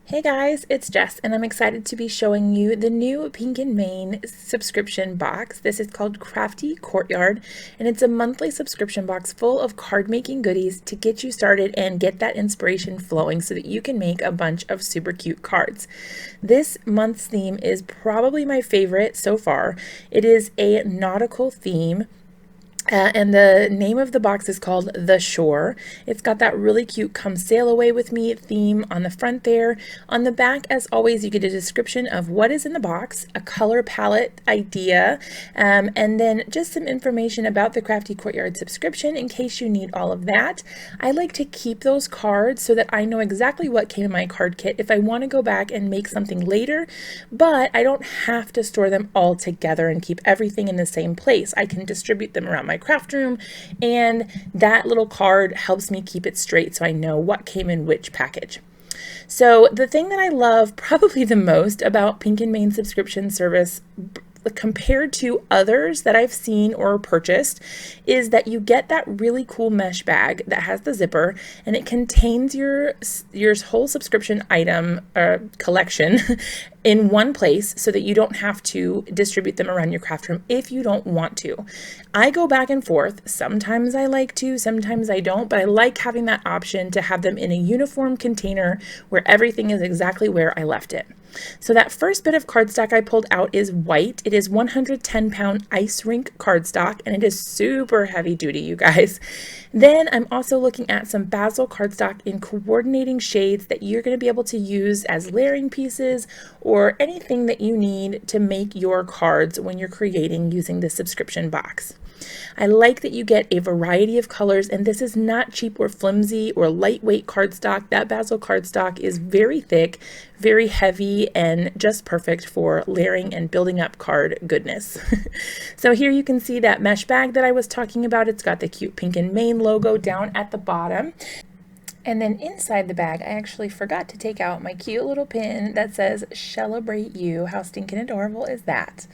Hey guys, it's Jess, and I'm excited to be showing you the new Pink and Main subscription box. This is called Crafty Courtyard, and it's a monthly subscription box full of card making goodies to get you started and get that inspiration flowing so that you can make a bunch of super cute cards. This month's theme is probably my favorite so far. It is a nautical theme. And the name of the box is called The Shore. It's got that really cute come sail away with me theme on the front there. On the back, as always, you get a description of what is in the box, a color palette idea, and then just some information about the Crafty Courtyard subscription in case you need all of that. I like to keep those cards so that I know exactly what came in my card kit if I want to go back and make something later, but I don't have to store them all together and keep everything in the same place. I can distribute them around my craft room, and that little card helps me keep it straight so I know what came in which package. So the thing that I love probably the most about Pink and Main subscription service compared to others that I've seen or purchased is that you get that really cool mesh bag that has the zipper, and it contains your whole subscription item collection in one place so that you don't have to distribute them around your craft room if you don't want to. I go back and forth. Sometimes I like to, sometimes I don't, but I like having that option to have them in a uniform container where everything is exactly where I left it. So that first bit of cardstock I pulled out is white. It is 110-pound ice rink cardstock, and it is super heavy duty, you guys. Then I'm also looking at some basil cardstock in coordinating shades that you're going to be able to use as layering pieces or anything that you need to make your cards when you're creating using the subscription box. I like that you get a variety of colors, and this is not cheap or flimsy or lightweight cardstock. That basil cardstock is very thick, very heavy, and just perfect for layering and building up card goodness. So here you can see that mesh bag that I was talking about. It's got the cute Pink and Main logo down at the bottom. And then inside the bag, I actually forgot to take out my cute little pin that says "Celebrate You." How stinking adorable is that?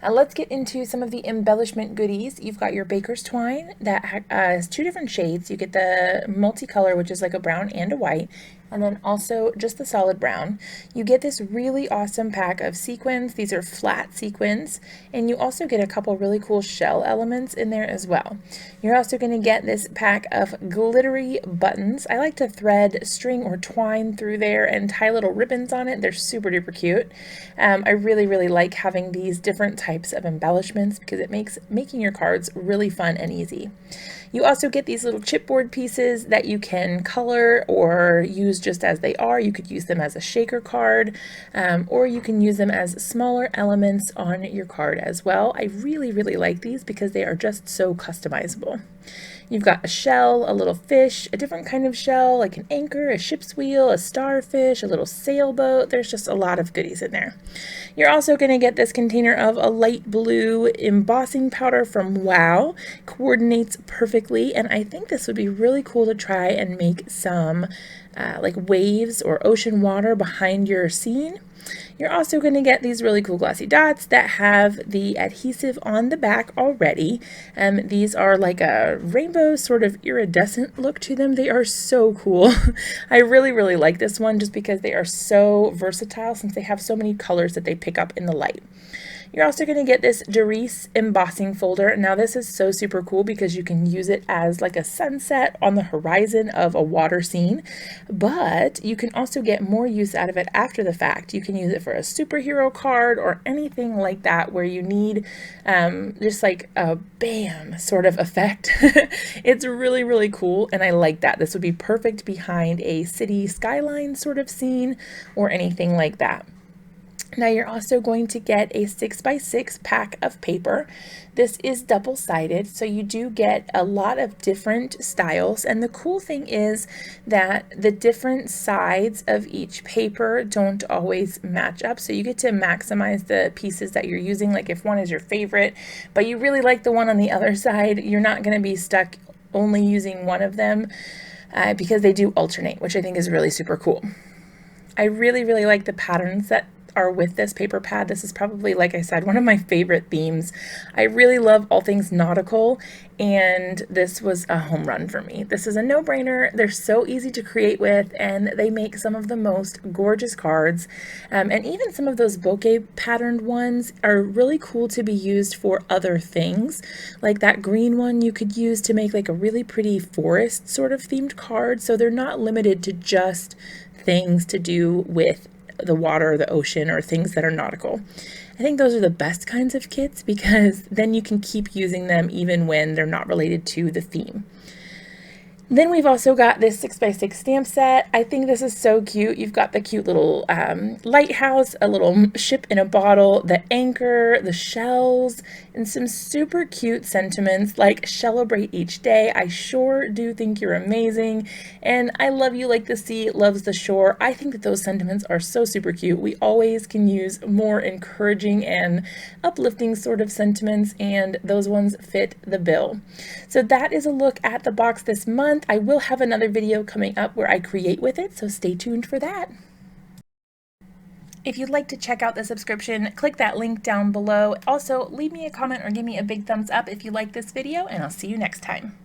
Let's get into some of the embellishment goodies. You've got your baker's twine that has two different shades. You get the multicolor, which is like a brown and a white, and then also just the solid brown. You get this really awesome pack of sequins. These are flat sequins, and you also get a couple really cool shell elements in there as well. You're also going to get this pack of glittery buttons. I like to thread string or twine through there and tie little ribbons on it. They're super duper cute. I really like having these different types of embellishments because it makes making your cards really fun and easy. You also get these little chipboard pieces that you can color or use just as they are. You could use them as a shaker card, or you can use them as smaller elements on your card as well. I really like these because they are just so customizable. You've got a shell, a little fish, a different kind of shell, like an anchor, a ship's wheel, a starfish, a little sailboat. There's just a lot of goodies in there. You're also going to get this container of a light blue embossing powder from Wow. Coordinates perfectly, and I think this would be really cool to try and make some like waves or ocean water behind your scene. You're also going to get these really cool glossy dots that have the adhesive on the back already. These are like a rainbow sort of iridescent look to them. They are so cool. I really like this one just because they are so versatile since they have so many colors that they pick up in the light. You're also going to get this Derice embossing folder. Now this is so super cool because you can use it as like a sunset on the horizon of a water scene, but you can also get more use out of it after the fact. You can use it for a superhero card or anything like that where you need just like a bam sort of effect. It's really cool, and I like that. This would be perfect behind a city skyline sort of scene or anything like that. Now you're also going to get a 6x6 pack of paper. This is double-sided, so you do get a lot of different styles, and the cool thing is that the different sides of each paper don't always match up, so you get to maximize the pieces that you're using. Like if one is your favorite, but you really like the one on the other side, you're not going to be stuck only using one of them because they do alternate, which I think is really super cool. I really like the patterns that are with this paper pad. This is probably, like I said, one of my favorite themes. I really love all things nautical, and this was a home run for me. This is a no-brainer. They're so easy to create with, and they make some of the most gorgeous cards. And even some of those bouquet patterned ones are really cool to be used for other things. Like that green one you could use to make like a really pretty forest sort of themed card. So they're not limited to just things to do with the water or the ocean or things that are nautical. I think those are the best kinds of kits because then you can keep using them even when they're not related to the theme. Then we've also got this 6x6 stamp set. I think this is so cute. You've got the cute little lighthouse, a little ship in a bottle, the anchor, the shells, and some super cute sentiments like celebrate each day. I sure do think you're amazing. And I love you like the sea loves the shore. I think that those sentiments are so super cute. We always can use more encouraging and uplifting sort of sentiments, and those ones fit the bill. So that is a look at the box this month. I will have another video coming up where I create with it, so stay tuned for that. If you'd like to check out the subscription, click that link down below. Also, leave me a comment or give me a big thumbs up if you like this video, and I'll see you next time.